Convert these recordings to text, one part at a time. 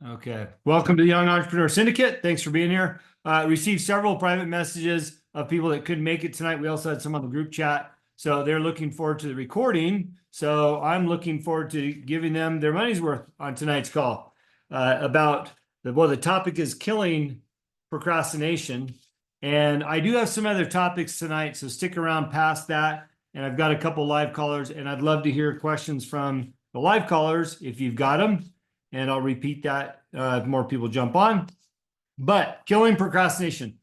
Okay. Welcome to the Young Entrepreneur Syndicate. Thanks for being here. Received several private messages of people that couldn't make it tonight. We also had some on the group chat. So they're looking forward to the recording. So I'm looking forward to giving them their money's worth on tonight's call about the topic is killing procrastination. And I do have some other topics tonight, so stick around past that. And I've got a couple live callers, and I'd love to hear questions from the live callers if you've got them. And I'll repeat that if more people jump on. But killing procrastination.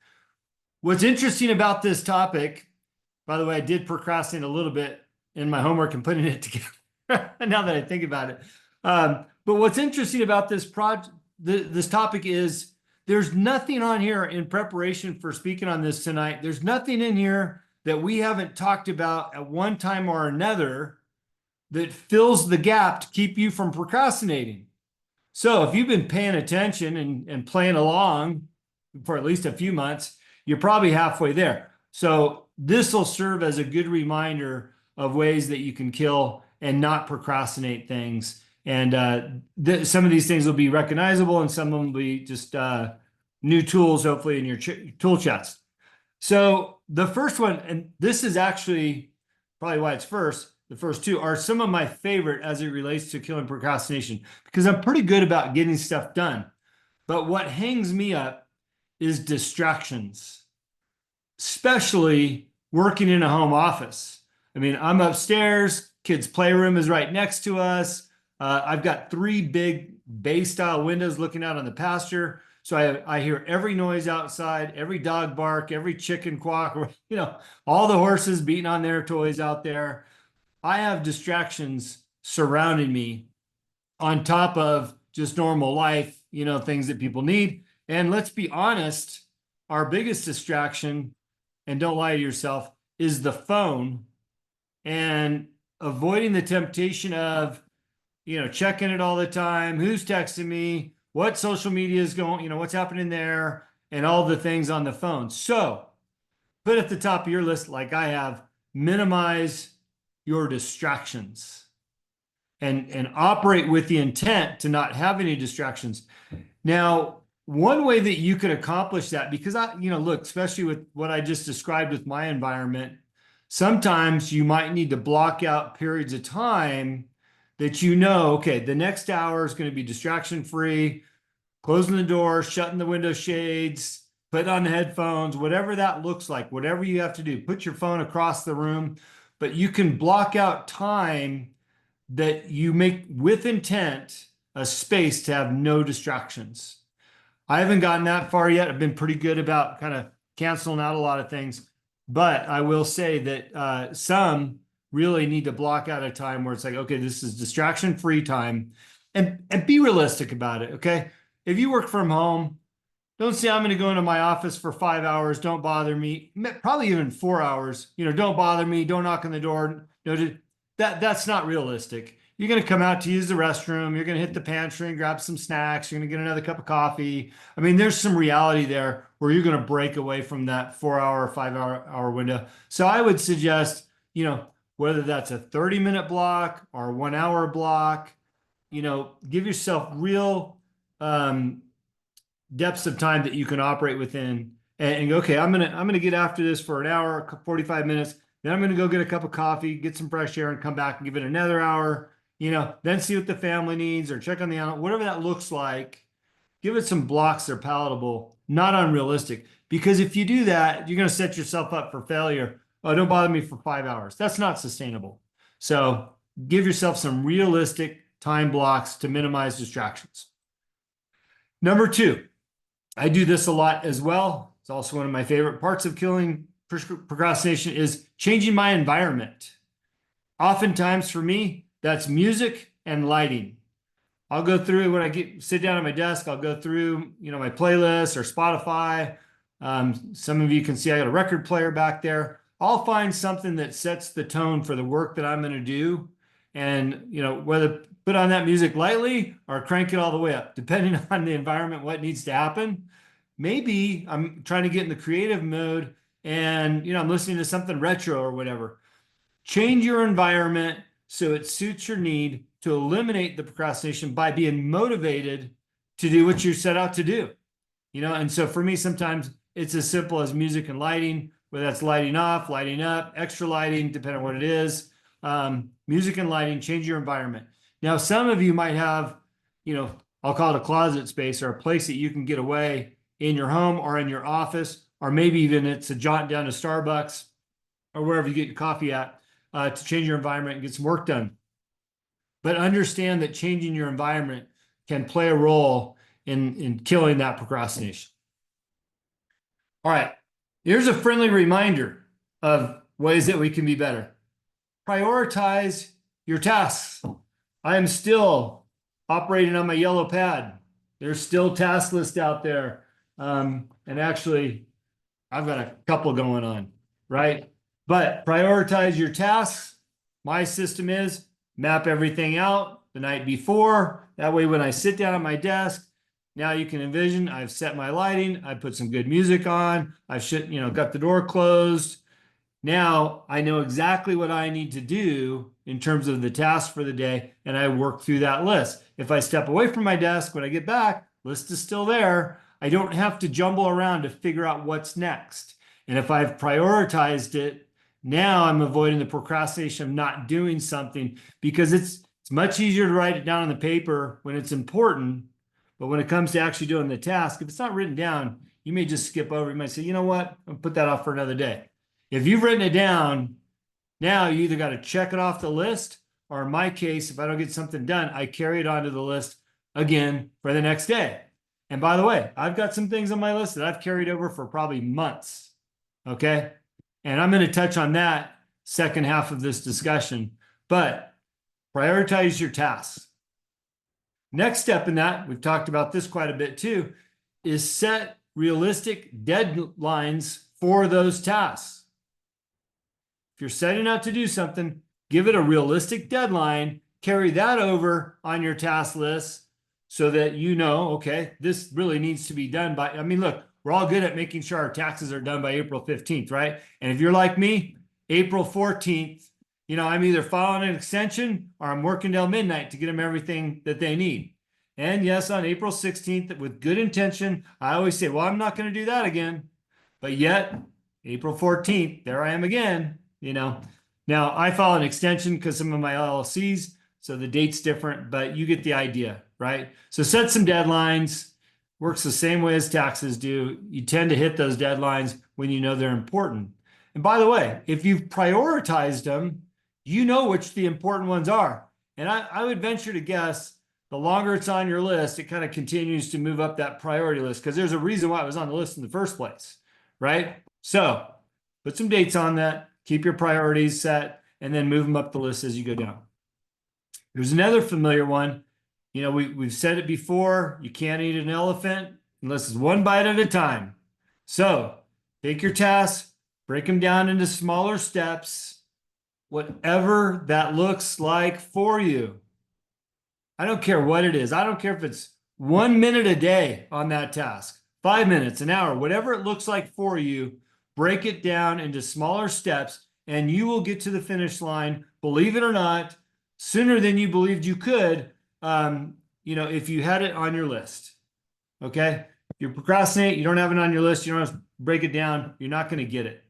What's interesting about this topic, by the way, I did procrastinate a little bit in my homework and putting it together now that I think about it. But what's interesting about this topic is there's nothing on here in preparation for speaking on this tonight. There's nothing in here that we haven't talked about at one time or another that fills the gap to keep you from procrastinating. So if you've been paying attention and playing along for at least a few months, you're probably halfway there. So this will serve as a good reminder of ways that you can kill and not procrastinate things. And some of these things will be recognizable and some of them will be just new tools, hopefully, in your tool chest. So the first one, and this is actually probably why it's first, the first two are some of my favorite as it relates to killing procrastination, because I'm pretty good about getting stuff done. But what hangs me up is distractions, especially working in a home office. I mean, I'm upstairs, kids' playroom is right next to us. I've got 3 big bay style windows looking out on the pasture. So I hear every noise outside, every dog bark, every chicken quack, all the horses beating on their toys out there. I have distractions surrounding me on top of just normal life, things that people need. And let's be honest, our biggest distraction, and don't lie to yourself, is the phone, and avoiding the temptation of, checking it all the time. Who's texting me? What social media is going, what's happening there, and all the things on the phone. So put at the top of your list, like I have, minimize your distractions and operate with the intent to not have any distractions. Now, one way that you could accomplish that, because look, especially with what I just described with my environment, sometimes you might need to block out periods of time that okay, the next hour is going to be distraction free, closing the door, shutting the window shades, put on the headphones, whatever that looks like, whatever you have to do, put your phone across the room. But you can block out time that you make with intent a space to have no distractions. I haven't gotten that far yet. I've been pretty good about kind of canceling out a lot of things. But I will say that some really need to block out a time where it's like, okay, this is distraction-free time. And be realistic about it, okay? If you work from home, don't say, I'm going to go into my office for 5 hours. Don't bother me. Probably even 4 hours. Don't bother me. Don't knock on the door. That's not realistic. You're going to come out to use the restroom. You're going to hit the pantry and grab some snacks. You're going to get another cup of coffee. I mean, there's some reality there where you're going to break away from that 4-hour or 5-hour window. So I would suggest, whether that's a 30-minute block or a 1-hour block, give yourself real depths of time that you can operate within and go, okay, I'm gonna get after this for an hour, 45 minutes. Then I'm gonna go get a cup of coffee, get some fresh air, and come back and give it another hour. Then see what the family needs or check on the animal, whatever that looks like. Give it some blocks that are palatable, not unrealistic. Because if you do that, you're gonna set yourself up for failure. Oh, don't bother me for 5 hours. That's not sustainable. So give yourself some realistic time blocks to minimize distractions. Number 2. I do this a lot as well. It's also one of my favorite parts of killing procrastination is changing my environment. Oftentimes for me, that's music and lighting. I'll go through when I sit down at my desk, I'll go through, my playlist or Spotify. Some of you can see I got a record player back there. I'll find something that sets the tone for the work that I'm going to do. And, whether put on that music lightly or crank it all the way up, depending on the environment, what needs to happen. Maybe I'm trying to get in the creative mode and, I'm listening to something retro or whatever. Change your environment so it suits your need to eliminate the procrastination by being motivated to do what you set out to do. And so for me, sometimes it's as simple as music and lighting, whether that's lighting off, lighting up, extra lighting, depending on what it is. Music and lighting, change your environment. Now, some of you might have, I'll call it a closet space or a place that you can get away in your home or in your office, or maybe even it's a jaunt down to Starbucks or wherever you get your coffee at, to change your environment and get some work done. But understand that changing your environment can play a role in killing that procrastination. All right, here's a friendly reminder of ways that we can be better. Prioritize your tasks. I am still operating on my yellow pad. There's still task list out there. And actually, I've got a couple going on, right? But prioritize your tasks. My system is map everything out the night before. That way, when I sit down at my desk, now you can envision I've set my lighting, I put some good music on, I've got the door closed. Now I know exactly what I need to do in terms of the task for the day, and I work through that list. If I step away from my desk, when I get back, list is still there. I don't have to jumble around to figure out what's next. And if I've prioritized it, now I'm avoiding the procrastination of not doing something, because it's much easier to write it down on the paper when it's important. But when it comes to actually doing the task, if it's not written down, you may just skip over. You might say, you know what, I'll put that off for another day. If you've written it down, now you either got to check it off the list, or in my case, if I don't get something done, I carry it onto the list again for the next day. And by the way, I've got some things on my list that I've carried over for probably months. Okay. And I'm going to touch on that second half of this discussion, but prioritize your tasks. Next step in that, we've talked about this quite a bit too, is set realistic deadlines for those tasks. If you're setting out to do something, give it a realistic deadline, carry that over on your task list so that okay, this really needs to be done by, look, we're all good at making sure our taxes are done by April 15th, right? And if you're like me, April 14th, I'm either filing an extension or I'm working till midnight to get them everything that they need. And yes, on April 16th, with good intention, I always say, well, I'm not going to do that again. But yet, April 14th, there I am again, Now, I file an extension because some of my LLCs, so the date's different, but you get the idea, right? So set some deadlines. Works the same way as taxes do. You tend to hit those deadlines when you know they're important. And by the way, if you've prioritized them, you know which the important ones are. And I would venture to guess the longer it's on your list, it kind of continues to move up that priority list, because there's a reason why it was on the list in the first place, right? So put some dates on that, keep your priorities set, and then move them up the list as you go down. There's another familiar one. We've said it before, you can't eat an elephant unless it's one bite at a time. So take your tasks, break them down into smaller steps, whatever that looks like for you. I don't care what it is. I don't care if it's 1 minute a day on that task, 5 minutes, an hour, whatever it looks like for you, break it down into smaller steps and you will get to the finish line, believe it or not, sooner than you believed you could, if you had it on your list. Okay? If you procrastinate, you don't have it on your list, you don't have to break it down, you're not going to get it.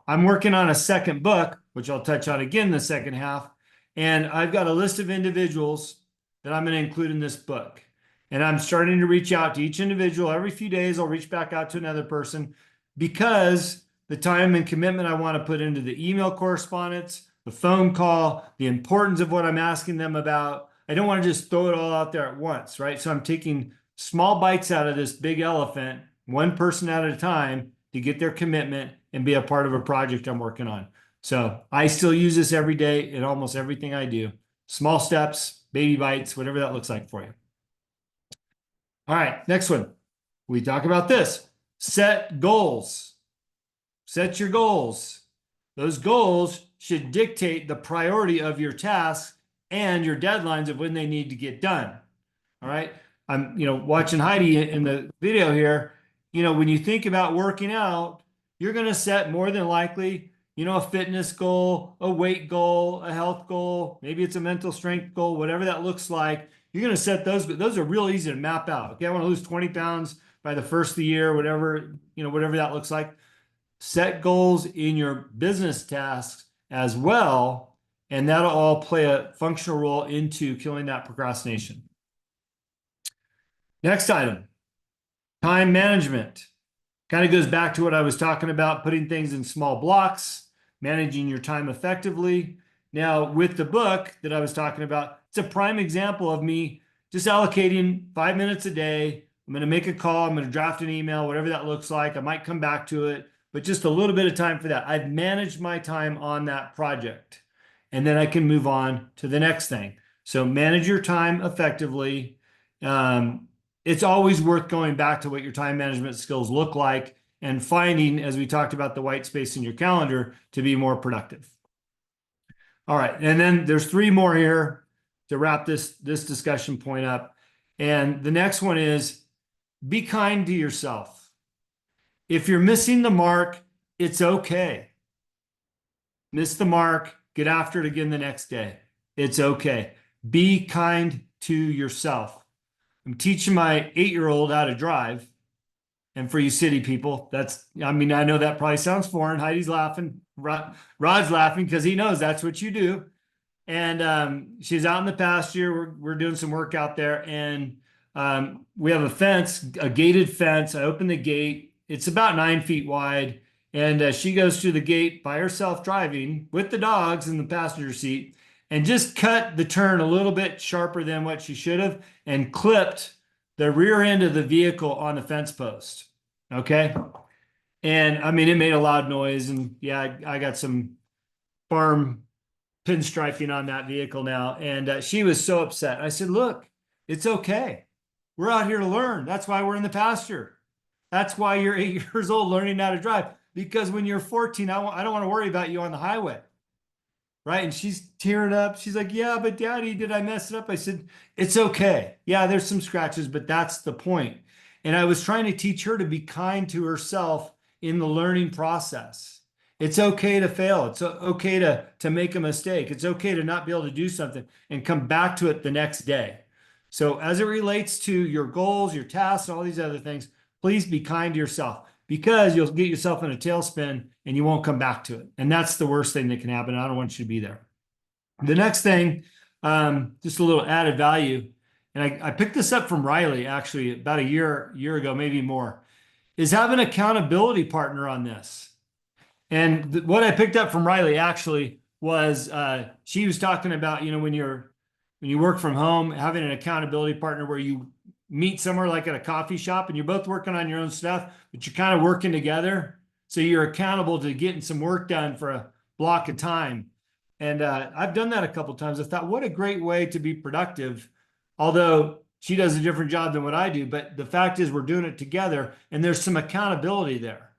I'm working on a second book, which I'll touch on again in the second half. And I've got a list of individuals that I'm going to include in this book. And I'm starting to reach out to each individual. Every few days, I'll reach back out to another person, because the time and commitment I want to put into the email correspondence, the phone call, the importance of what I'm asking them about. I don't want to just throw it all out there at once, right? So I'm taking small bites out of this big elephant, one person at a time, to get their commitment and be a part of a project I'm working on. So I still use this every day in almost everything I do. Small steps, baby bites, whatever that looks like for you. All right, next one. We talk about this. Set goals. Set your goals. Those goals should dictate the priority of your tasks and your deadlines of when they need to get done. All right. I'm, watching Heidi in the video here. When you think about working out, you're going to set more than likely, a fitness goal, a weight goal, a health goal. Maybe it's a mental strength goal, whatever that looks like. you're going to set those, but those are real easy to map out. Okay, I want to lose 20 pounds by the first of the year, whatever, whatever that looks like. Set goals in your business tasks as well, and that'll all play a functional role into killing that procrastination. Next item, time management. Kind of goes back to what I was talking about, putting things in small blocks, managing your time effectively. Now, with the book that I was talking about, it's a prime example of me just allocating 5 minutes a day. I'm going to make a call. I'm going to draft an email, whatever that looks like. I might come back to it, but just a little bit of time for that. I've managed my time on that project, and then I can move on to the next thing. So manage your time effectively. It's always worth going back to what your time management skills look like and finding, as we talked about, the white space in your calendar to be more productive. All right, and then there's 3 more here to wrap this discussion point up. And the next one is be kind to yourself. If you're missing the mark, it's okay. Miss the mark, get after it again the next day. It's okay. Be kind to yourself. I'm teaching my 8-year-old how to drive. And for you city people, I know that probably sounds foreign. Heidi's laughing. Rod's laughing because he knows that's what you do. And she's out in the pasture. We're doing some work out there. And we have a fence, a gated fence. I open the gate. It's about 9 feet wide. And she goes through the gate by herself driving with the dogs in the passenger seat, and just cut the turn a little bit sharper than what she should have and clipped the rear end of the vehicle on the fence post. Okay. And it made a loud noise. And yeah, I got some farm pinstriping on that vehicle now. And she was so upset. I said, look, it's okay. We're out here to learn. That's why we're in the pasture. That's why you're 8 years old learning how to drive. Because when you're 14, I don't want to worry about you on the highway. Right. And she's tearing up. She's like, yeah, but Daddy, did I mess it up? I said, it's okay. Yeah, there's some scratches, but that's the point. And I was trying to teach her to be kind to herself in the learning process. It's okay to fail. It's okay to make a mistake. It's okay to not be able to do something and come back to it the next day. So as it relates to your goals, your tasks, and all these other things, please be kind to yourself, because you'll get yourself in a tailspin and you won't come back to it. And that's the worst thing that can happen. I don't want you to be there. The next thing, just a little added value, and I picked this up from Riley actually about a year ago, maybe more, is have an accountability partner on this. And what I picked up from Riley actually was she was talking about, when you work from home, having an accountability partner where you meet somewhere like at a coffee shop and you're both working on your own stuff, but you're kind of working together. So you're accountable to getting some work done for a block of time. And I've done that a couple of times. I thought, what a great way to be productive. Although she does a different job than what I do, but the fact is we're doing it together and there's some accountability there,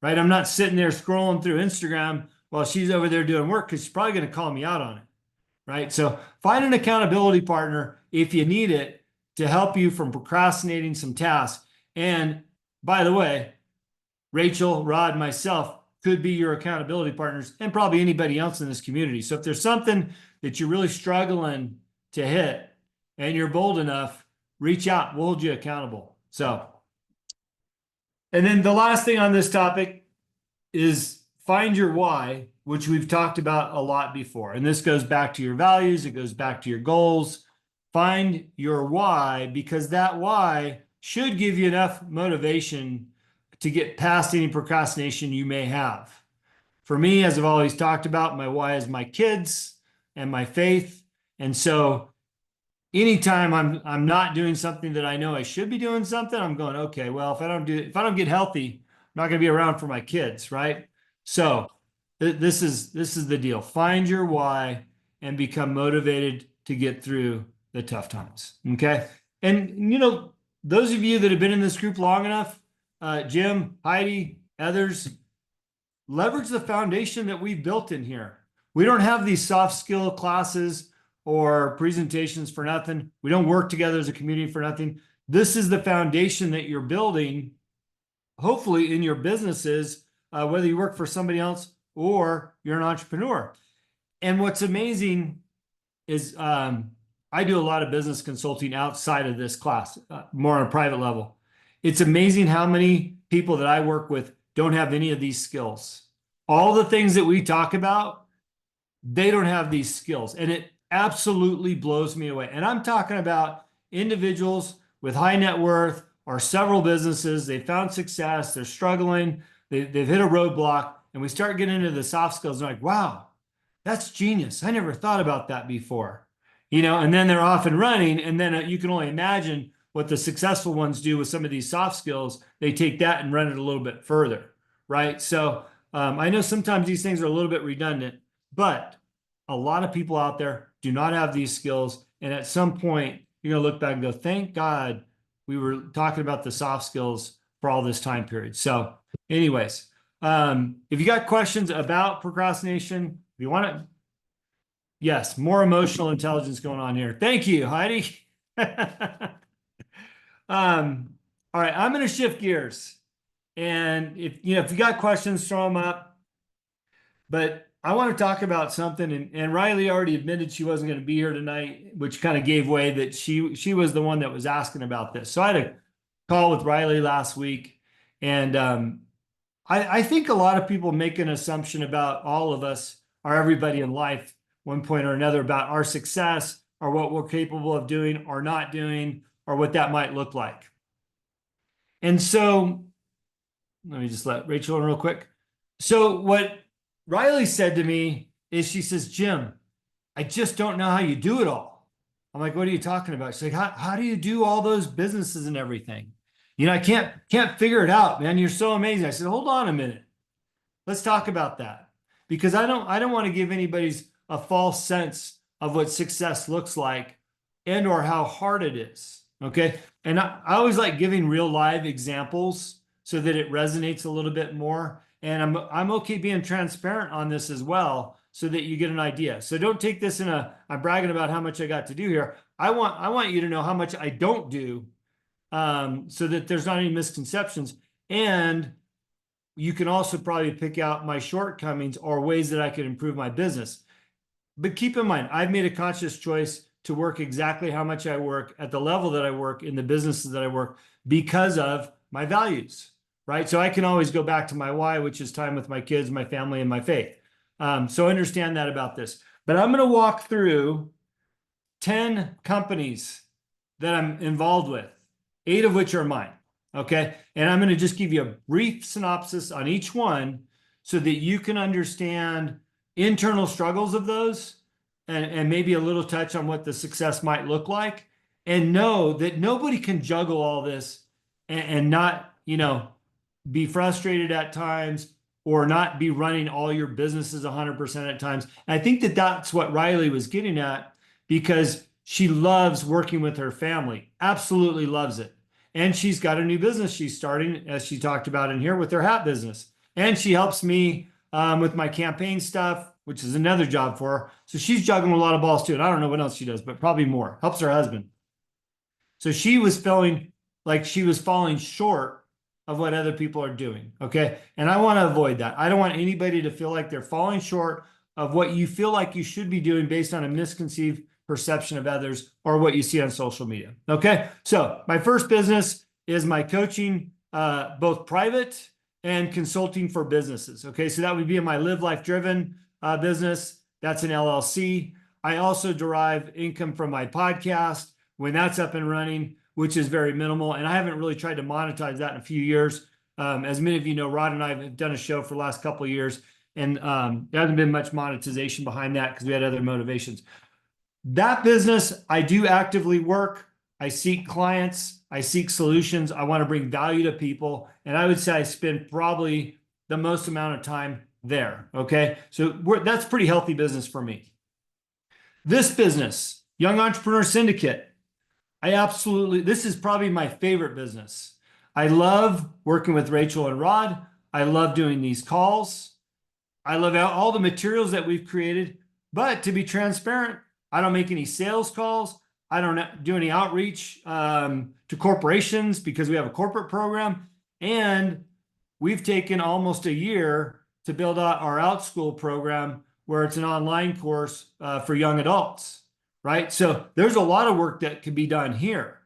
right? I'm not sitting there scrolling through Instagram while she's over there doing work, because she's probably going to call me out on it, right? So find an accountability partner if you need it, to help you from procrastinating some tasks. And by the way, Rachel, Rod, myself could be your accountability partners, and probably anybody else in this community. So if there's something that you're really struggling to hit and you're bold enough, reach out. We'll hold you accountable. So, and then the last thing on this topic is find your why, which we've talked about a lot before. And this goes back to your values. It goes back to your goals. Find your why, because that why should give you enough motivation to get past any procrastination you may have. For me, as I've always talked about, my why is my kids and my faith. And so anytime I'm not doing something that I know I should be doing something, I'm going, okay, well, if I don't get healthy, I'm not going to be around for my kids, right? So this is the deal. Find your why and become motivated to get through the tough times. Okay. And those of you that have been in this group long enough, Jim, Heidi, others, leverage the foundation that we've built in here. We don't have these soft skill classes or presentations for nothing. We don't work together as a community for nothing. This is the foundation that you're building, hopefully in your businesses, whether you work for somebody else or you're an entrepreneur. And what's amazing is I do a lot of business consulting outside of this class, more on a private level. It's amazing how many people that I work with don't have any of these skills. All the things that we talk about, they don't have these skills. And it absolutely blows me away. And I'm talking about individuals with high net worth or several businesses. They found success, they're struggling, they've hit a roadblock, and we start getting into the soft skills. And like, wow, that's genius. I never thought about that before. And then they're off and running. And then you can only imagine what the successful ones do with some of these soft skills. They take that and run it a little bit further, right? So I know sometimes these things are a little bit redundant, but a lot of people out there do not have these skills. And at some point, you're going to look back and go, thank God we were talking about the soft skills for all this time period. So anyways, if you got questions about procrastination, if you want to, yes, more emotional intelligence going on here. Thank you, Heidi. All right, I'm going to shift gears. And if you got questions, throw them up. But I want to talk about something, and Riley already admitted she wasn't going to be here tonight, which kind of gave way that she was the one that was asking about this. So I had a call with Riley last week, and I think a lot of people make an assumption about all of us or everybody in life, one point or another, about our success or what we're capable of doing or not doing or what that might look like. And so let me just let Rachel in real quick. So what Riley said to me is, she says, Jim, I just don't know how you do it all. I'm like, what are you talking about? She's like, how do you do all those businesses and everything? I can't figure it out, man. You're so amazing. I said, hold on a minute. Let's talk about that, because I don't want to give anybody's a false sense of what success looks like and or how hard it is. Okay. And I always like giving real live examples so that it resonates a little bit more. And I'm okay being transparent on this as well, so that you get an idea. So don't take this in I'm bragging about how much I got to do here. I want you to know how much I don't do, so that there's not any misconceptions. And you can also probably pick out my shortcomings or ways that I could improve my business. But keep in mind, I've made a conscious choice to work exactly how much I work at the level that I work in the businesses that I work, because of my values, right? So I can always go back to my why, which is time with my kids, my family, and my faith. So understand that about this. But I'm going to walk through 10 companies that I'm involved with, 8 of which are mine. Okay. And I'm going to just give you a brief synopsis on each one so that you can understand internal struggles of those, and maybe a little touch on what the success might look like, and know that nobody can juggle all this and not, be frustrated at times, or not be running all your businesses 100% at times. And I think that that's what Riley was getting at, because she loves working with her family, absolutely loves it. And she's got a new business she's starting, as she talked about in here, with her hat business. And she helps me with my campaign stuff, which is another job for her. So she's juggling a lot of balls too. And I don't know what else she does, but probably more. Helps her husband. So she was feeling like she was falling short of what other people are doing. Okay. And I want to avoid that. I don't want anybody to feel like they're falling short of what you feel like you should be doing based on a misconceived perception of others or what you see on social media. Okay. So my first business is my coaching, both private and consulting for businesses. Okay. So that would be in my Live Life Driven business. That's an LLC. I also derive income from my podcast when that's up and running, which is very minimal. And I haven't really tried to monetize that in a few years. As many of you know, Rod and I have done a show for the last couple of years, and there hasn't been much monetization behind that because we had other motivations. That business, I do actively work. I seek clients. I seek solutions. I want to bring value to people. And I would say I spend probably the most amount of time there. Okay. So that's pretty healthy business for me. This business, Young Entrepreneur Syndicate, this is probably my favorite business. I love working with Rachel and Rod. I love doing these calls. I love all the materials that we've created, but to be transparent, I don't make any sales calls. I don't do any outreach to corporations because we have a corporate program. And we've taken almost a year to build out our OutSchool program, where it's an online course for young adults, right? So there's a lot of work that can be done here.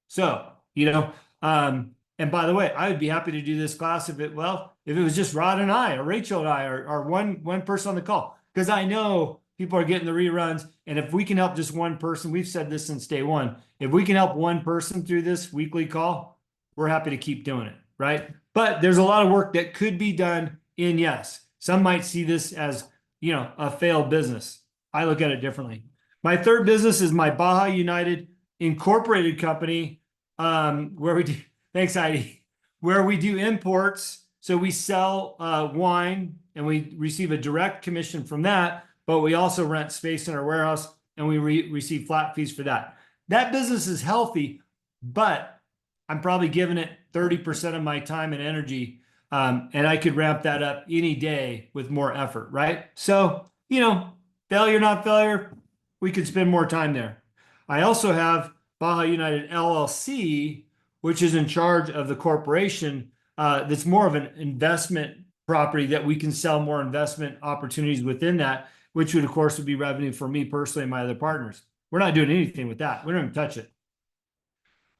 So, and by the way, I would be happy to do this class if it was just Rod and I or Rachel and I or one person on the call, because I know people are getting the reruns. And if we can help just one person, we've said this since day one, if we can help one person through this weekly call, we're happy to keep doing it, right? But there's a lot of work that could be done in yes. Some might see this as, a failed business. I look at it differently. My third business is my Baja United Incorporated company, where we do, thanks, Heidi, where we do imports. So we sell wine and we receive a direct commission from that, but we also rent space in our warehouse and we receive flat fees for that. That business is healthy, but I'm probably giving it 30% of my time and energy. And I could ramp that up any day with more effort, right? So, failure, not failure, we could spend more time there. I also have Baja United LLC, which is in charge of the corporation. That's more of an investment property that we can sell more investment opportunities within that, which would, of course, would be revenue for me personally and my other partners. We're not doing anything with that. We don't even touch it.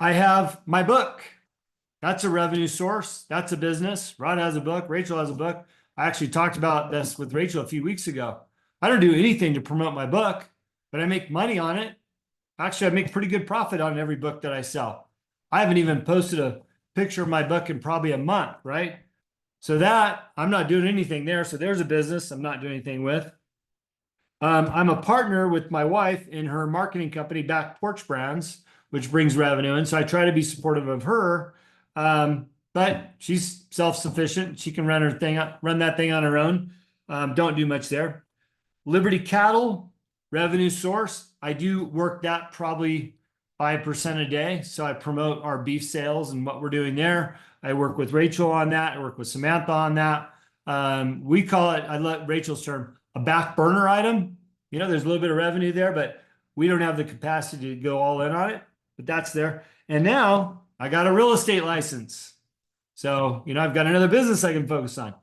I have my book. That's a revenue source. That's a business. Rod has a book. Rachel has a book. I actually talked about this with Rachel a few weeks ago. I don't do anything to promote my book, but I make money on it. Actually, I make pretty good profit on every book that I sell. I haven't even posted a picture of my book in probably a month, right? So that I'm not doing anything there. So there's a business I'm not doing anything with. I'm a partner with my wife in her marketing company, Back Porch Brands, which brings revenue in. So I try to be supportive of her. But she's self-sufficient. She can run that thing on her own. Don't do much there. Liberty Cattle, revenue source. I do work that probably 5% a day. So I promote our beef sales and what we're doing there. I work with Rachel on that. I work with Samantha on that. We call it, I let Rachel's term, a back burner item. There's a little bit of revenue there, but we don't have the capacity to go all in on it, but that's there. And now I got a real estate license. So, I've got another business I can focus on.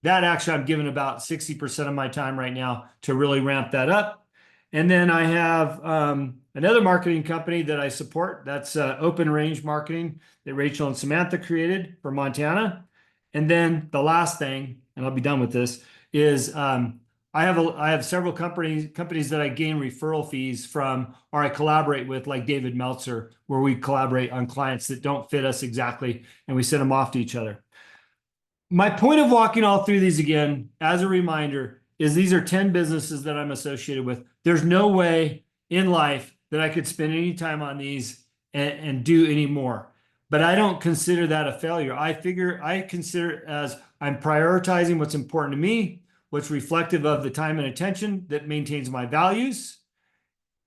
That actually, I'm giving about 60% of my time right now to really ramp that up. And then I have another marketing company that I support. That's Open Range Marketing that Rachel and Samantha created for Montana. And then the last thing, and I'll be done with this, is I have several companies that I gain referral fees from, or I collaborate with, like David Meltzer, where we collaborate on clients that don't fit us exactly, and we send them off to each other. My point of walking all through these again, as a reminder, is these are 10 businesses that I'm associated with. There's no way in life that I could spend any time on these and do any more. But I don't consider that a failure. I consider it as I'm prioritizing what's important to me, what's reflective of the time and attention that maintains my values.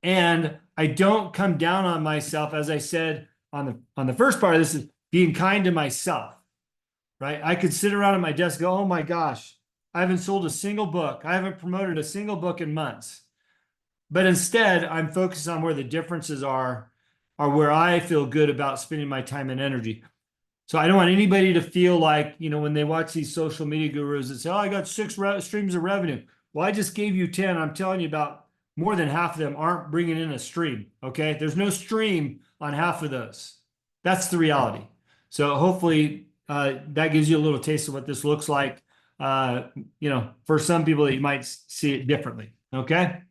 And I don't come down on myself, as I said on the first part of this, is being kind to myself, right? I could sit around at my desk and go, oh my gosh, I haven't sold a single book. I haven't promoted a single book in months. But instead, I'm focused on where the differences are where I feel good about spending my time and energy. So I don't want anybody to feel like, when they watch these social media gurus that say, oh, I got 6 streams of revenue. Well, I just gave you 10. I'm telling you about more than half of them aren't bringing in a stream. Okay. There's no stream on half of those. That's the reality. So hopefully that gives you a little taste of what this looks like. For some people that you might see it differently. Okay.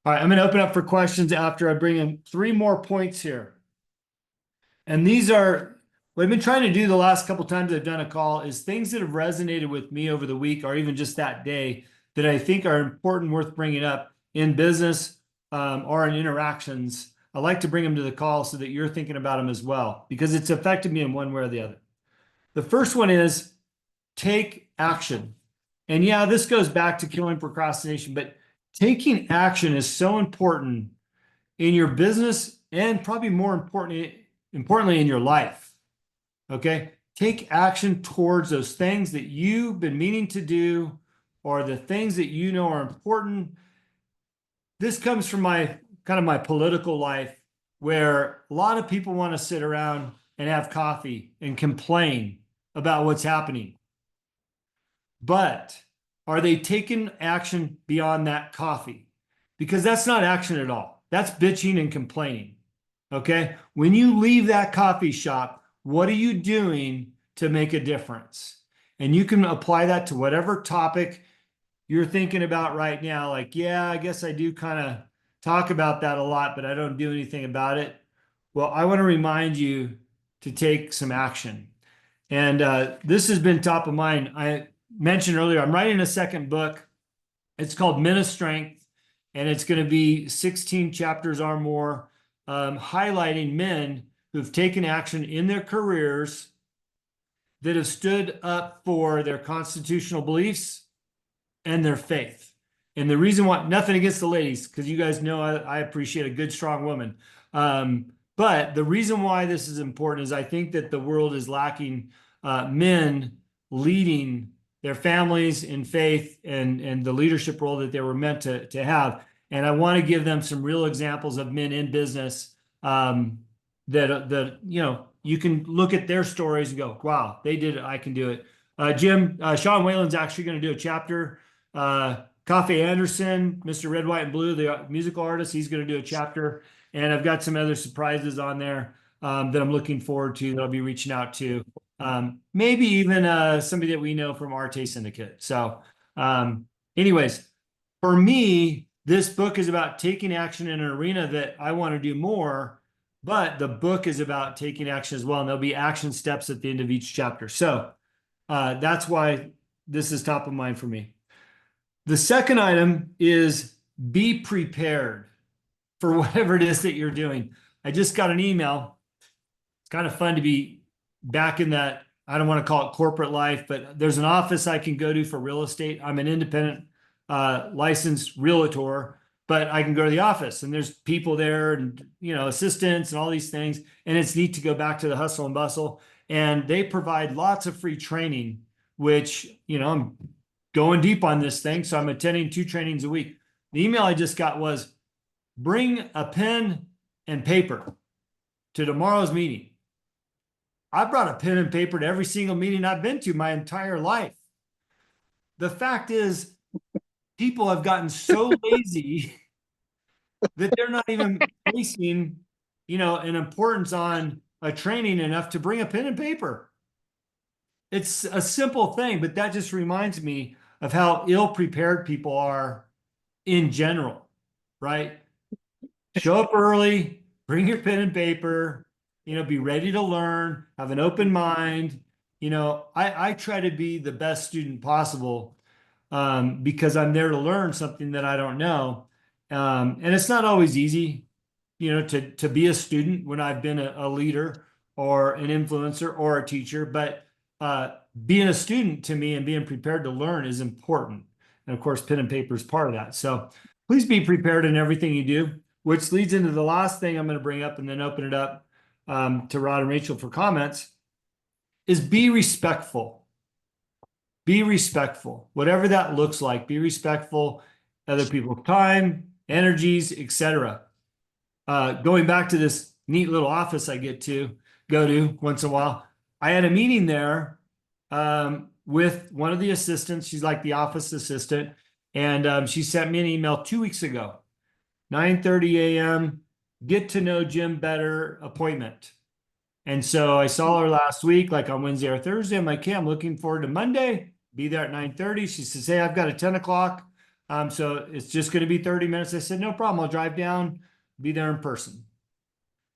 All right. I'm going to open up for questions after I bring in 3 more points here. And these are what I've been trying to do the last couple times I've done a call is things that have resonated with me over the week or even just that day that I think are important, worth bringing up in business or in interactions. I like to bring them to the call so that you're thinking about them as well, because it's affected me in one way or the other. The first one is take action. And yeah, this goes back to killing procrastination, but taking action is so important in your business and probably more importantly in your life. Okay. Take action towards those things that you've been meaning to do or the things that you know are important. This comes from my political life, where a lot of people want to sit around and have coffee and complain about what's happening. But are they taking action beyond that coffee? because that's not action at all. That's bitching and complaining. Okay. When you leave that coffee shop, what are you doing to make a difference? And you can apply that to whatever topic you're thinking about right now. Like, yeah, I guess I do kind of talk about that a lot, but I don't do anything about it. Well, I want to remind you to take some action. And this has been top of mind. I mentioned earlier, I'm writing a second book. It's called Men of Strength, and it's going to be 16 chapters or more, highlighting men who've taken action in their careers that have stood up for their constitutional beliefs and their faith. And the reason why, nothing against the ladies, because you guys know I appreciate a good, strong woman. But the reason why this is important is I think that the world is lacking men leading their families in faith and the leadership role that they were meant to have. And I want to give them some real examples of men in business that you know, you can look at their stories and go, wow, they did it, I can do it. Sean Whalen's actually going to do a chapter. Coffee Anderson, Mr. Red, White, and Blue, the musical artist, he's going to do a chapter. And I've got some other surprises on there that I'm looking forward to that I'll be reaching out to. Maybe even somebody that we know from Arte Syndicate. So anyways, for me, this book is about taking action in an arena that I want to do more, but the book is about taking action as well. And there'll be action steps at the end of each chapter. So that's why this is top of mind for me. The second item is be prepared for whatever it is that you're doing. I just got an email. It's kind of fun to be back in that, I don't want to call it corporate life, but there's an office I can go to for real estate. I'm an independent licensed realtor, but I can go to the office and there's people there and, you know, assistants and all these things. And it's neat to go back to the hustle and bustle. And they provide lots of free training, which, you know, I'm going deep on this thing. So I'm attending 2 trainings a week. The email I just got was, bring a pen and paper to tomorrow's meeting. I brought a pen and paper to every single meeting I've been to my entire life. The fact is, people have gotten so lazy that they're not even placing, you know, an importance on a training enough to bring a pen and paper. It's a simple thing, but that just reminds me of how ill-prepared people are in general, right? Show up early, bring your pen and paper, you know, be ready to learn, have an open mind. You know, I try to be the best student possible because I'm there to learn something that I don't know. And it's not always easy, you know, to be a student when I've been a leader or an influencer or a teacher, but being a student to me and being prepared to learn is important. And of course, pen and paper is part of that. So please be prepared in everything you do, which leads into the last thing I'm going to bring up and then open it up to Rod and Rachel for comments, is be respectful. Be respectful. Whatever that looks like, be respectful of other people's time, energies, etc. Going back to this neat little office I get to go to once in a while, I had a meeting there with one of the assistants. She's like the office assistant. And she sent me an email 2 weeks ago, 9:30 a.m., get to know Jim better appointment. And so I saw her last week, like on Wednesday or Thursday. I'm like, okay, I'm looking forward to Monday, be there at 9:30. She says, hey, I've got a 10 o'clock. So it's just going to be 30 minutes. I said, no problem. I'll drive down, be there in person.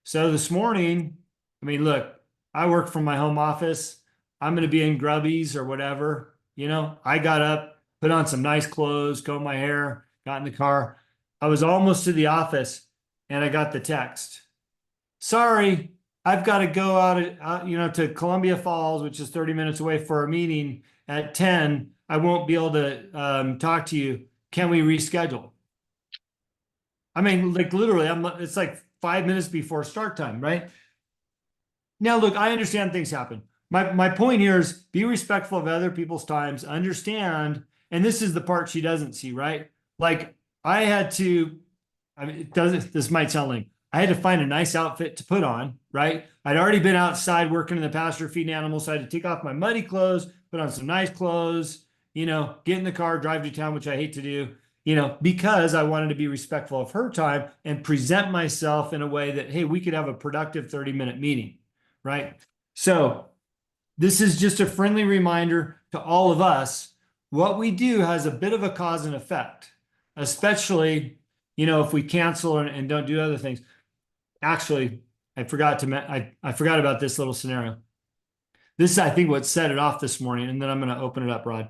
So this morning, I mean, look, I work from my home office. I'm going to be in grubbies or whatever. You know, I got up, put on some nice clothes, combed my hair, got in the car. I was almost to the office and I got the text. Sorry, I've got to go out, you know, to Columbia Falls, which is 30 minutes away for a meeting at 10. I won't be able to talk to you. Can we reschedule? I mean, like literally, it's like 5 minutes before start time, right? Now, look, I understand things happen. My point here is be respectful of other people's times, understand, and this is the part she doesn't see, right? Like I had to, I mean, this might sound lame. I had to find a nice outfit to put on, right? I'd already been outside working in the pasture feeding animals, so I had to take off my muddy clothes, put on some nice clothes, you know, get in the car, drive to town, which I hate to do. because I wanted to be respectful of her time and present myself in a way that, hey, we could have a productive 30-minute meeting, right? So this is just a friendly reminder to all of us. What we do has a bit of a cause and effect, especially, if we cancel and don't do other things. Actually, I forgot about this little scenario. This is, I think, what set it off this morning, and then I'm going to open it up, Rod.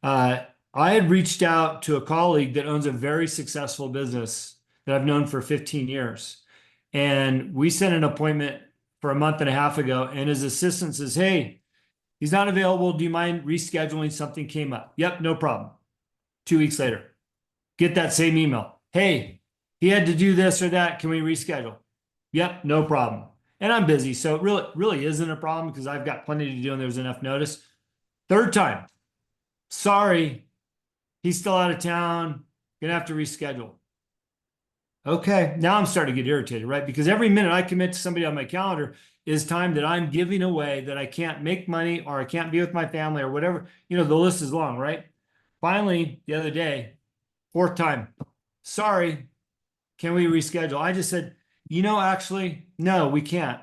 I had reached out to a colleague that owns a very successful business that I've known for 15 years. And we set an appointment for a month and a half ago, and his assistant says, hey, he's not available. Do you mind rescheduling? Something came up. Yep, no problem. 2 weeks later, get that same email. Hey, he had to do this or that. Can we reschedule? Yep, no problem. And I'm busy, so it really isn't a problem because I've got plenty to do and there's enough notice. Third time, sorry, he's still out of town. Gonna have to reschedule. Okay, now I'm starting to get irritated, right? Because every minute I commit to somebody on my calendar is time that I'm giving away that I can't make money or I can't be with my family or whatever. The list is long, right? Finally, the other day, fourth time, sorry, can we reschedule? I just said, actually, no, we can't.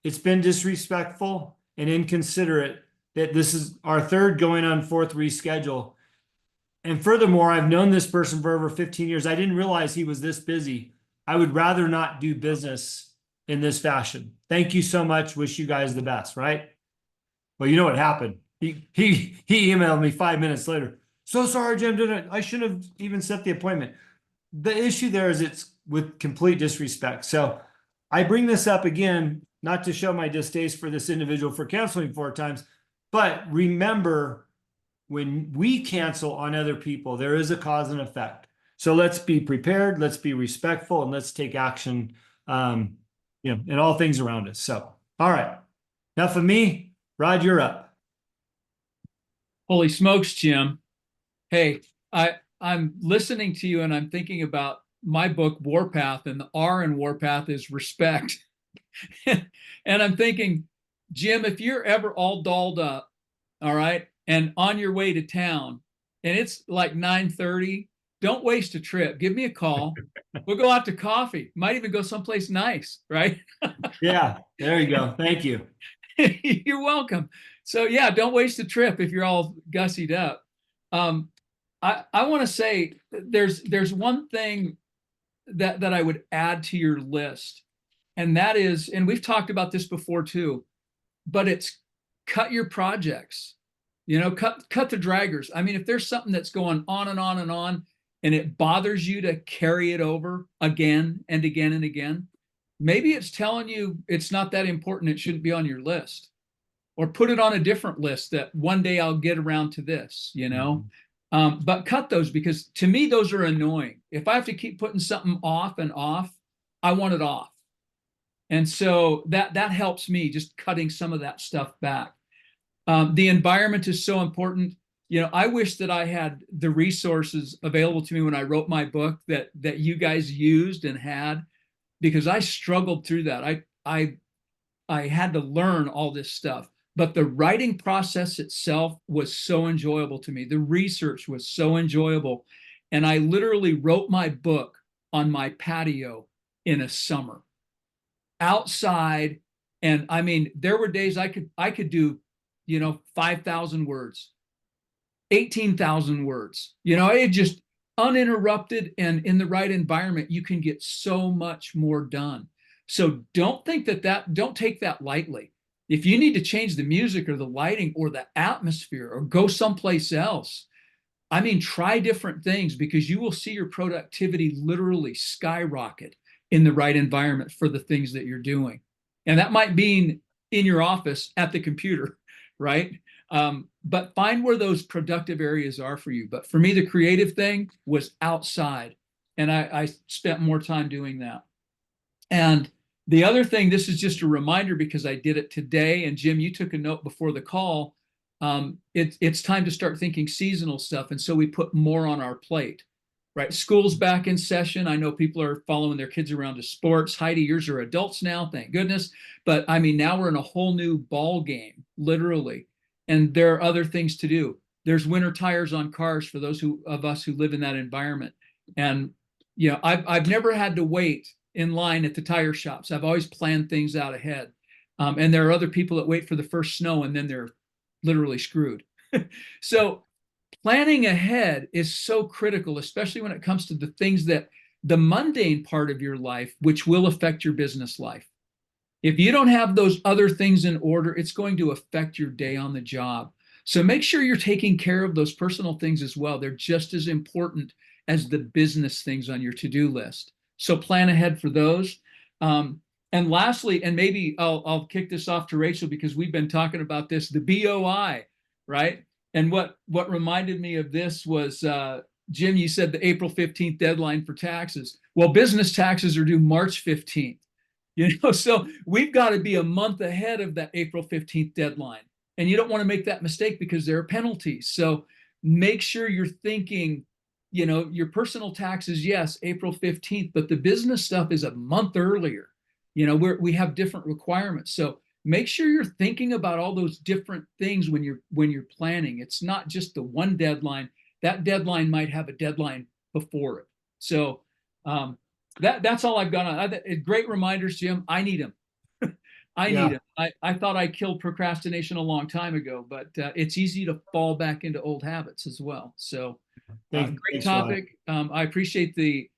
It's been disrespectful and inconsiderate that this is our third going on fourth reschedule. And furthermore, I've known this person for over 15 years. I didn't realize he was this busy. I would rather not do business in this fashion. Thank you so much. Wish you guys the best, right? Well, you know what happened? He emailed me 5 minutes later. So sorry, Jim. I shouldn't have even set the appointment. The issue there is it's with complete disrespect. So I bring this up again, not to show my distaste for this individual for canceling 4 times, but remember, when we cancel on other people, there is a cause and effect. So let's be prepared, let's be respectful, and let's take action, in all things around us. So, all right, enough of me. Rod, you're up. Holy smokes, Jim. Hey, I'm listening to you and I'm thinking about my book, Warpath, and the R in Warpath is respect. And I'm thinking, Jim, if you're ever all dolled up, all right, and on your way to town, and it's like 9:30, don't waste a trip. Give me a call. We'll go out to coffee. Might even go someplace nice, right? Yeah, there you go. Thank you. You're welcome. So yeah, don't waste a trip if you're all gussied up. I want to say there's one thing that I would add to your list, and that is, and we've talked about this before too, but it's cut your projects. Cut the draggers. I mean, if there's something that's going on and on and on, and it bothers you to carry it over again and again and again, maybe it's telling you it's not that important. It shouldn't be on your list, or put it on a different list that one day I'll get around to this. But cut those, because to me those are annoying. If I have to keep putting something off and off, I want it off, and so that helps me, just cutting some of that stuff back. The environment is so important. I wish that I had the resources available to me when I wrote my book that you guys used and had, because I struggled through that. I had to learn all this stuff, but the writing process itself was so enjoyable to me. The research was so enjoyable. And I literally wrote my book on my patio in a summer, outside. And I mean, there were days I could do 5,000 words, 18,000 words, it just uninterrupted, and in the right environment, you can get so much more done. So don't think don't take that lightly. If you need to change the music or the lighting or the atmosphere or go someplace else, I mean, try different things, because you will see your productivity literally skyrocket in the right environment for the things that you're doing. And that might be in your office at the computer, right? But find where those productive areas are for you. But for me, the creative thing was outside, and I spent more time doing that. And the other thing, this is just a reminder because I did it today, and Jim, you took a note before the call. It's time to start thinking seasonal stuff, and so we put more on our plate. Right, school's back in session. I know people are following their kids around to sports. Heidi, yours are adults now, thank goodness. But I mean, now we're in a whole new ball game, literally. And there are other things to do. There's winter tires on cars for those of us who live in that environment. And, you know, I've never had to wait in line at the tire shops. I've always planned things out ahead. And there are other people that wait for the first snow and then they're literally screwed. So planning ahead is so critical, especially when it comes to the things that the mundane part of your life, which will affect your business life. If you don't have those other things in order, it's going to affect your day on the job. So make sure you're taking care of those personal things as well. They're just as important as the business things on your to-do list. So plan ahead for those. And lastly, and maybe I'll kick this off to Rachel because we've been talking about this, the BOI, right? And what reminded me of this was Jim, you said the April 15th deadline for taxes. Well, business taxes are due March 15th. You know, so we've got to be a month ahead of that April 15th deadline. And you don't want to make that mistake because there are penalties. So make sure you're thinking, you know, your personal taxes, yes, April 15th, but the business stuff is a month earlier. You know, we have different requirements. So make sure you're thinking about all those different things when you're planning. It's not just the one deadline. That deadline might have a deadline before it. So that's all I've got on. Great reminders, Jim. I need them. I need Yeah. them. I thought I killed procrastination a long time ago, but it's easy to fall back into old habits as well. So great Thanks, Rod. topic. I appreciate the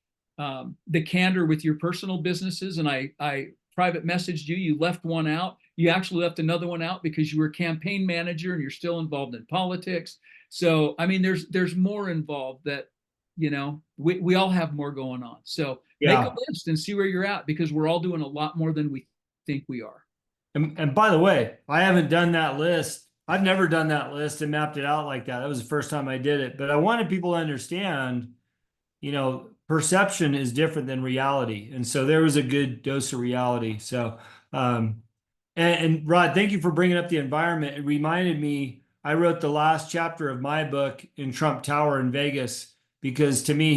candor with your personal businesses, and I private messaged you. You left one out. You actually left another one out because you were a campaign manager and you're still involved in politics. So I mean, there's more involved that you know we all have more going on. So make a Yeah. list and see where you're at because we're all doing a lot more than we think we are. And by the way, I haven't done that list. I've never done that list and mapped it out like that. That was the first time I did it. But I wanted people to understand, perception is different than reality. And so there was a good dose of reality. So, and Rod, thank you for bringing up the environment. It reminded me, I wrote the last chapter of my book in Trump Tower in Vegas because to me,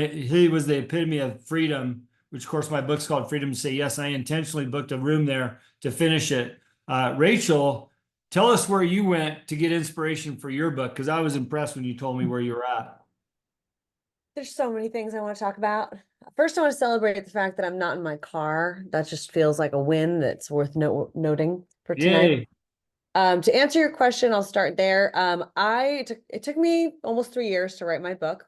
he was the epitome of freedom, which of course my book's called Freedom to Say Yes. I intentionally booked a room there to finish it. Rachel, tell us where you went to get inspiration for your book because I was impressed when you told me where you were at. There's so many things I want to talk about. First, I want to celebrate the fact that I'm not in my car. That just feels like a win that's worth noting for tonight. Yay. To answer your question, I'll start there. It took me almost 3 years to write my book.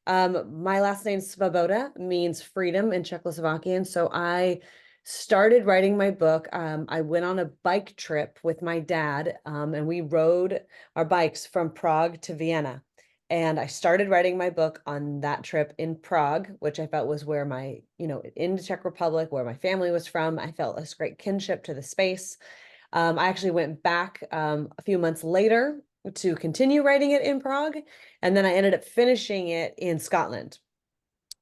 My last name Svoboda means freedom in Czechoslovakian. So I started writing my book. I went on a bike trip with my dad, and we rode our bikes from Prague to Vienna. And I started writing my book on that trip in Prague, which I felt was where in the Czech Republic, where my family was from. I felt this great kinship to the space. I actually went back a few months later to continue writing it in Prague. And then I ended up finishing it in Scotland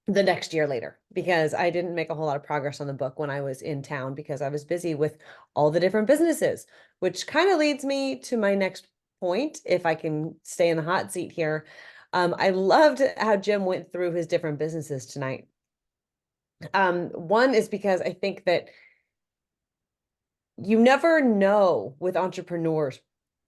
the next year later because I didn't make a whole lot of progress on the book when I was in town because I was busy with all the different businesses, which kind of leads me to my next point, if I can stay in the hot seat here. I loved how Jim went through his different businesses tonight. One is because I think that you never know with entrepreneurs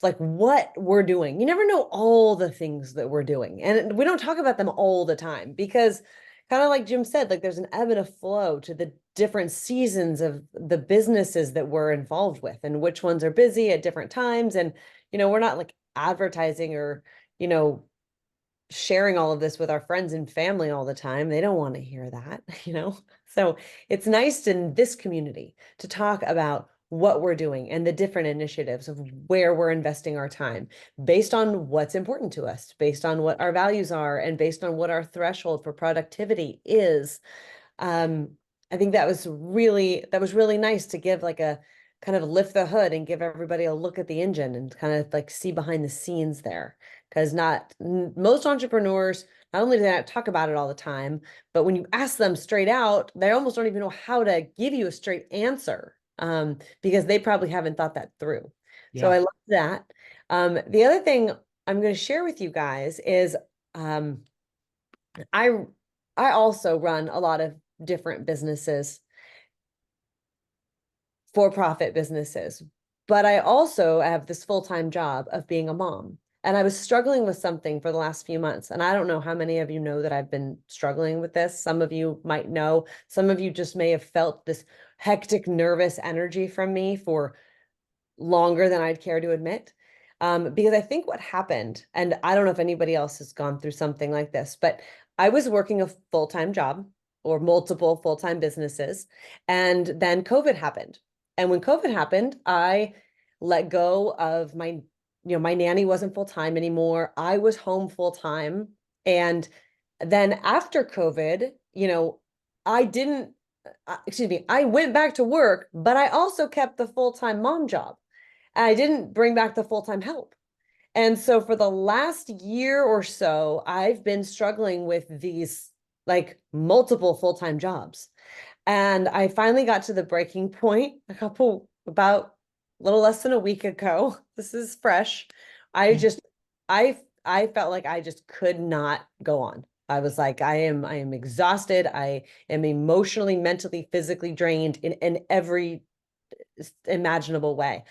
like what we're doing. You never know all the things that we're doing. And we don't talk about them all the time because kind of like Jim said, like there's an ebb and a flow to the different seasons of the businesses that we're involved with and which ones are busy at different times. And, we're not like advertising or, sharing all of this with our friends and family all the time. They don't want to hear that, So it's nice in this community to talk about what we're doing and the different initiatives of where we're investing our time based on what's important to us, based on what our values are, and based on what our threshold for productivity is. I think that was really nice to give like a kind of lift the hood and give everybody a look at the engine and kind of like see behind the scenes there. Because most entrepreneurs, not only do they not talk about it all the time, but when you ask them straight out, they almost don't even know how to give you a straight answer because they probably haven't thought that through. Yeah. So I love that. The other thing I'm going to share with you guys is I also run a lot of different businesses, for-profit businesses, but I also have this full-time job of being a mom. And I was struggling with something for the last few months. And I don't know how many of you know that I've been struggling with this. Some of you might know, some of you just may have felt this hectic, nervous energy from me for longer than I'd care to admit. Because I think what happened, and I don't know if anybody else has gone through something like this, but I was working a full-time job or multiple full-time businesses, and then COVID happened. And when COVID happened, I let go of my nanny wasn't full-time anymore. I was home full-time. And then after COVID, I didn't, excuse me, I went back to work, but I also kept the full-time mom job. And I didn't bring back the full-time help. And so for the last year or so, I've been struggling with these like multiple full-time jobs. And I finally got to the breaking point about a little less than a week ago. This is fresh. I just, I felt like I just could not go on. I was like, I am exhausted. I am emotionally, mentally, physically drained in every imaginable way.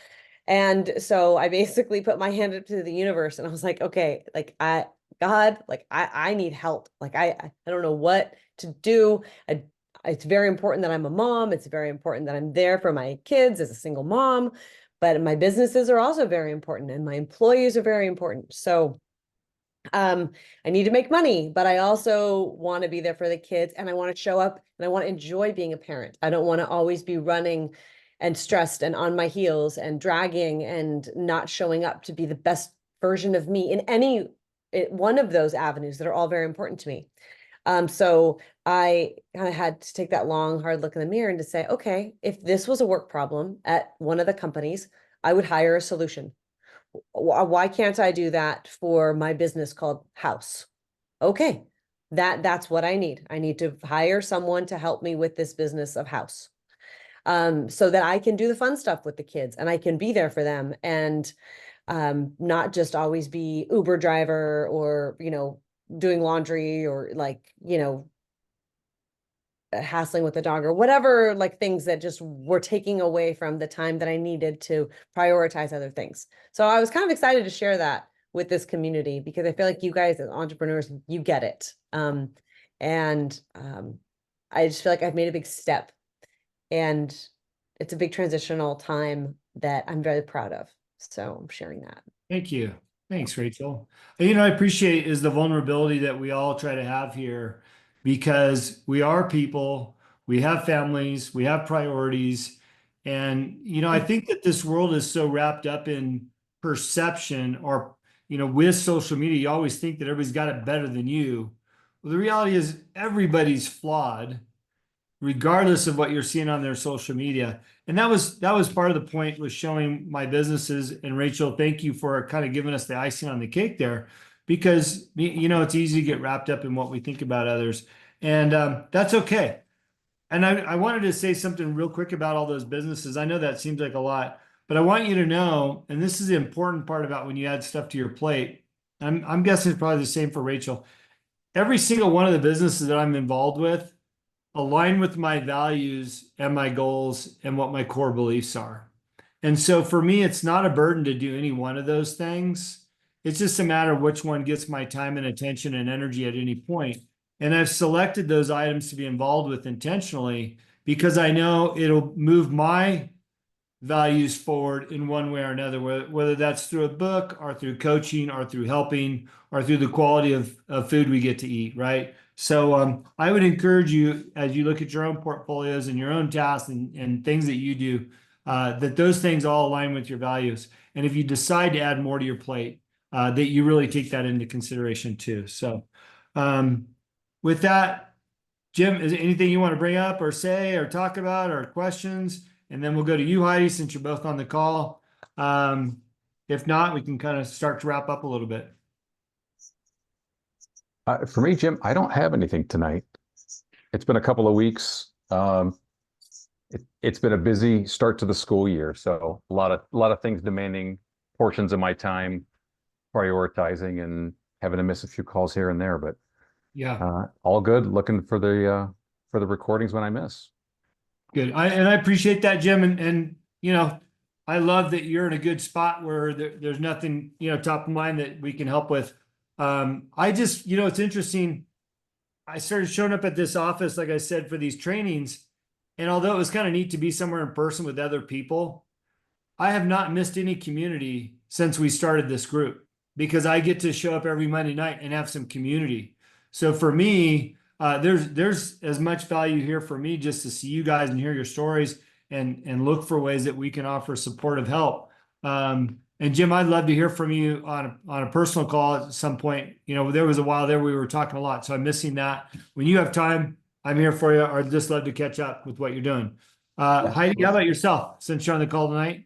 And so I basically put my hand up to the universe and I was like, okay, like I need help. Like I don't know what to do. It's very important that I'm a mom. It's very important that I'm there for my kids as a single mom, but my businesses are also very important and my employees are very important. So I need to make money, but I also want to be there for the kids and I want to show up and I want to enjoy being a parent. I don't want to always be running and stressed and on my heels and dragging and not showing up to be the best version of me in one of those avenues that are all very important to me. So I kind of had to take that long, hard look in the mirror and to say, okay, if this was a work problem at one of the companies, I would hire a solution. Why can't I do that for my business called House? Okay, that's what I need. I need to hire someone to help me with this business of House. So that I can do the fun stuff with the kids and I can be there for them and not just always be Uber driver or, doing laundry or hassling with the dog or whatever, like things that just were taking away from the time that I needed to prioritize other things. So I was kind of excited to share that with this community because I feel like you guys as entrepreneurs, you get it. And I just feel like I've made a big step and it's a big transitional time that I'm very proud of. So I'm sharing that. Thank you. Thanks, Rachel. And, I appreciate is the vulnerability that we all try to have here because we are people, we have families, we have priorities. And, I think that this world is so wrapped up in perception or, with social media, you always think that everybody's got it better than you. Well, the reality is everybody's flawed regardless of what you're seeing on their social media. And that was part of the point was showing my businesses. And Rachel, thank you for kind of giving us the icing on the cake there, because it's easy to get wrapped up in what we think about others, and that's okay. And I wanted to say something real quick about all those businesses. I know that seems like a lot, but I want you to know, and this is the important part about when you add stuff to your plate. I'm guessing it's probably the same for Rachel. Every single one of the businesses that I'm involved with align with my values and my goals and what my core beliefs are. And so for me, it's not a burden to do any one of those things. It's just a matter of which one gets my time and attention and energy at any point. And I've selected those items to be involved with intentionally because I know it'll move my values forward in one way or another, whether that's through a book or through coaching or through helping or through the quality of food we get to eat, right? So I would encourage you as you look at your own portfolios and your own tasks and things that you do, that those things all align with your values. And if you decide to add more to your plate, that you really take that into consideration too. So with that, Jim, is there anything you want to bring up or say or talk about or questions? And then we'll go to you, Heidi, since you're both on the call. If not, we can kind of start to wrap up a little bit. For me, Jim, I don't have anything tonight. It's been a couple of weeks. It's been a busy start to the school year, so a lot of things demanding portions of my time, prioritizing and having to miss a few calls here and there. But yeah, all good. Looking for the recordings when I miss. Good. I appreciate that, Jim. And I love that you're in a good spot where there's nothing, top of mind that we can help with. I just, it's interesting. I started showing up at this office, like I said, for these trainings. And although it was kind of neat to be somewhere in person with other people, I have not missed any community since we started this group because I get to show up every Monday night and have some community. So for me, there's as much value here for me just to see you guys and hear your stories and look for ways that we can offer supportive help. And Jim, I'd love to hear from you on a personal call at some point. There was a while there we were talking a lot, so I'm missing that. When you have time, I'm here for you. I'd just love to catch up with what you're doing. Heidi, how about yourself? Since you're on the call tonight.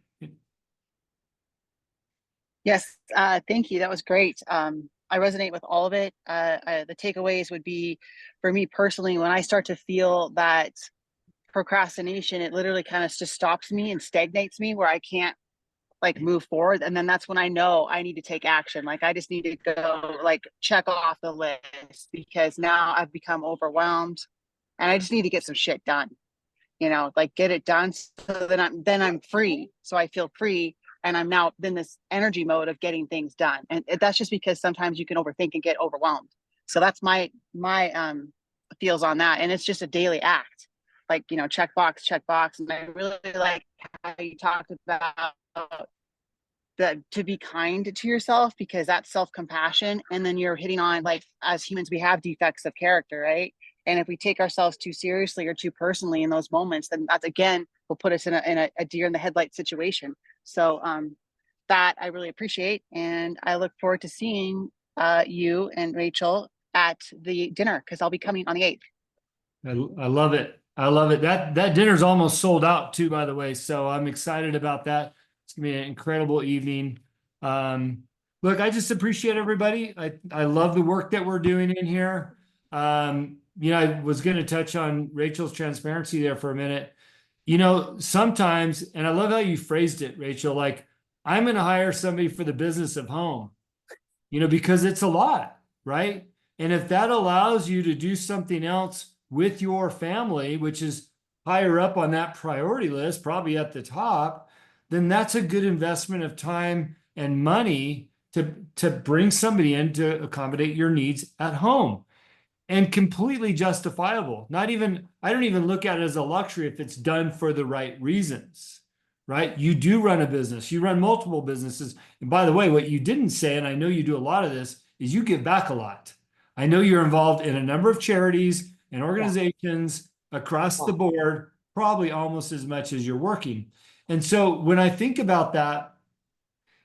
Yes, thank you. That was great. I resonate with all of it. The takeaways would be, for me personally, when I start to feel that procrastination, it literally kind of just stops me and stagnates me where I can't like move forward. And then that's when I know I need to take action. Like I just need to go like check off the list because now I've become overwhelmed and I just need to get some shit done. Like get it done so then I'm free. So I feel free and I'm now in this energy mode of getting things done. And that's just because sometimes you can overthink and get overwhelmed. So that's my feels on that. And it's just a daily act. Like, check box. And I really like how you talked about that, to be kind to yourself, because that's self-compassion. And then you're hitting on, like, as humans, we have defects of character, right? And if we take ourselves too seriously or too personally in those moments, then that's, again, will put us in a deer in the headlight situation. So that I really appreciate. And I look forward to seeing you and Rachel at the dinner, because I'll be coming on the 8th. I love it. I love it. That dinner's almost sold out too, by the way. So I'm excited about that. It's gonna be an incredible evening. Look, I just appreciate everybody. I love the work that we're doing in here. I was going to touch on Rachel's transparency there for a minute. Sometimes, and I love how you phrased it, Rachel, like I'm going to hire somebody for the business of home, because it's a lot, right? And if that allows you to do something else with your family, which is higher up on that priority list, probably at the top, then that's a good investment of time and money to bring somebody in to accommodate your needs at home. And completely justifiable. I don't even look at it as a luxury if it's done for the right reasons, right? You do run a business, you run multiple businesses. And by the way, what you didn't say, and I know you do a lot of this, is you give back a lot. I know you're involved in a number of charities and organizations across the board, probably almost as much as you're working. And so when I think about that,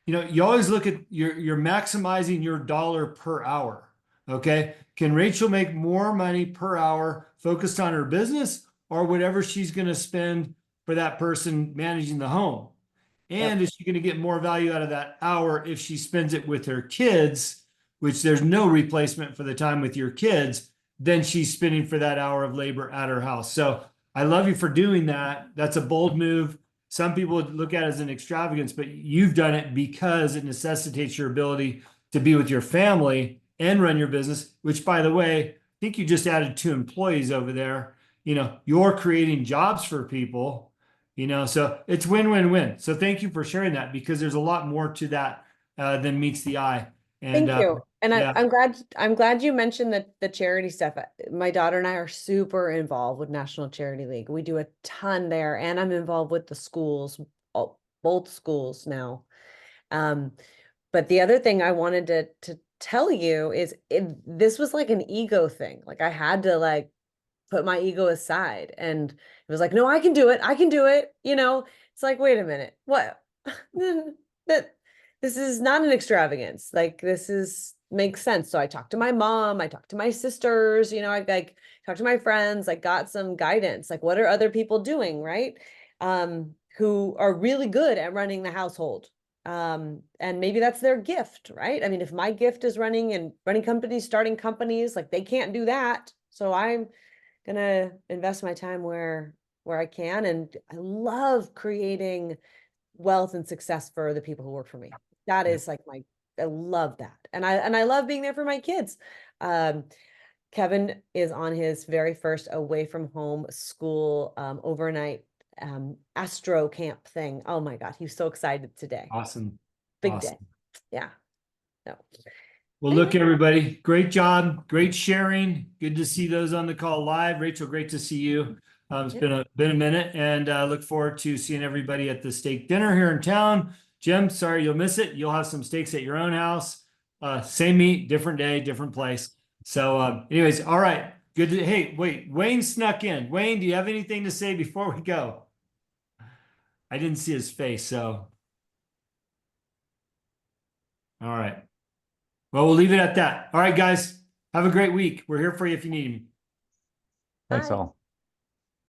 you always look at you're maximizing your dollar per hour. Okay. Can Rachel make more money per hour focused on her business or whatever she's going to spend for that person managing the home? And is she going to get more value out of that hour if she spends it with her kids, which there's no replacement for the time with your kids, than she's spending for that hour of labor at her house? So I love you for doing that. That's a bold move. Some people would look at it as an extravagance, but you've done it because it necessitates your ability to be with your family and run your business, which, by the way, I think you just added 2 employees over there. You're creating jobs for people, so it's win-win-win. So thank you for sharing that, because there's a lot more to that than meets the eye. And Thank you. And yeah. I'm glad you mentioned the charity stuff. My daughter and I are super involved with National Charity League. We do a ton there, and I'm involved with the schools, both schools now. But the other thing I wanted to tell you is this was like an ego thing. Like I had to like put my ego aside, and it was like, no, I can do it. I can do it. It's like, wait a minute, what? This is not an extravagance. Like makes sense. So I talked to my mom, I talked to my sisters, I like talked to my friends, I got some guidance. Like, what are other people doing, right? Who are really good at running the household. And maybe that's their gift, right? I mean, if my gift is running companies, starting companies, like they can't do that. So I'm gonna invest my time where I can. And I love creating wealth and success for the people who work for me. That is like I love that. And I love being there for my kids. Kevin is on his very first away from home school overnight Astro camp thing. Oh my God, he's so excited today. Awesome. Big Awesome. day. Yeah. No. Well, look, everybody, great job, great sharing. Good to see those on the call live. Rachel, great to see you. It's Yep. been a minute, and look forward to seeing everybody at the steak dinner here in town. Jim, sorry you'll miss it. You'll have some steaks at your own house. Same meat, different day, different place. So, anyways, all right. Good to, hey, wait, Wayne snuck in. Wayne, do you have anything to say before we go? I didn't see his face, so. All right. Well, we'll leave it at that. All right, guys. Have a great week. We're here for you if you need me. Thanks Bye. all.